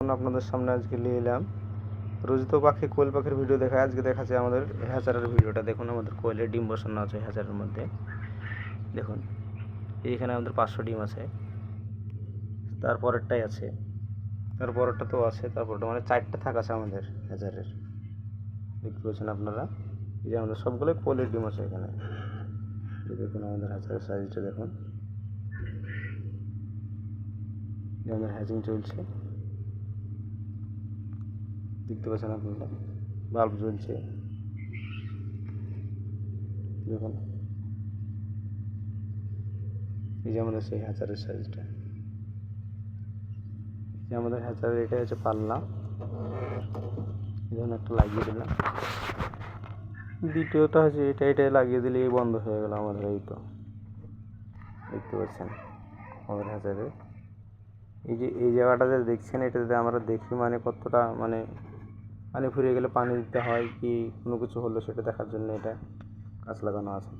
দেখুন আপনাদের সামনে আজকে নিয়ে এলাম। রোজ তো পাখি কোয়েল পাখির ভিডিও দেখায়, আজকে দেখাচ্ছে আমাদের হ্যাচারের ভিডিওটা। দেখুন আমাদের কোয়েলের ডিম বসানো আছে হ্যাচারের মধ্যে। দেখুন এইখানে আমাদের 500 ডিম আছে, তারপরেরটাই আছে, তারপরেরটা তো আছে, তারপরটা মানে 4টা থাক আছে আমাদের হ্যাচারের। দেখতে পাচ্ছেন আপনারা, এই যে আমাদের সবগুলোই কোয়েলের ডিম আছে এখানে। দেখুন আমাদের হ্যাচারের সাইজটা দেখুন, আমাদের হ্যাচিং চলছে, দেখতে পাচ্ছেন আপনারা, বাল্ব জ্বলছে দেখুন। এই যে আমাদের সেই হ্যাচারের সাইজটা, যে আমাদের হ্যাচারের এটা হচ্ছে পাল্লা, যেমন একটা লাগিয়ে দিলাম। দ্বিতীয়টা হচ্ছে এটাই লাগিয়ে দিলে এই বন্ধ হয়ে গেল আমাদের। এই তো দেখতে পাচ্ছেন আমাদের হ্যাচারের এই জায়গাটা যে দেখছেন, এটা যদি আমরা দেখি মানে কতটা মানে পানি ফুরিয়ে গেলে পানি দিতে হয় কি কোনো কিছু হলো সেটা দেখার জন্য এটা গাছ লাগানো আছে।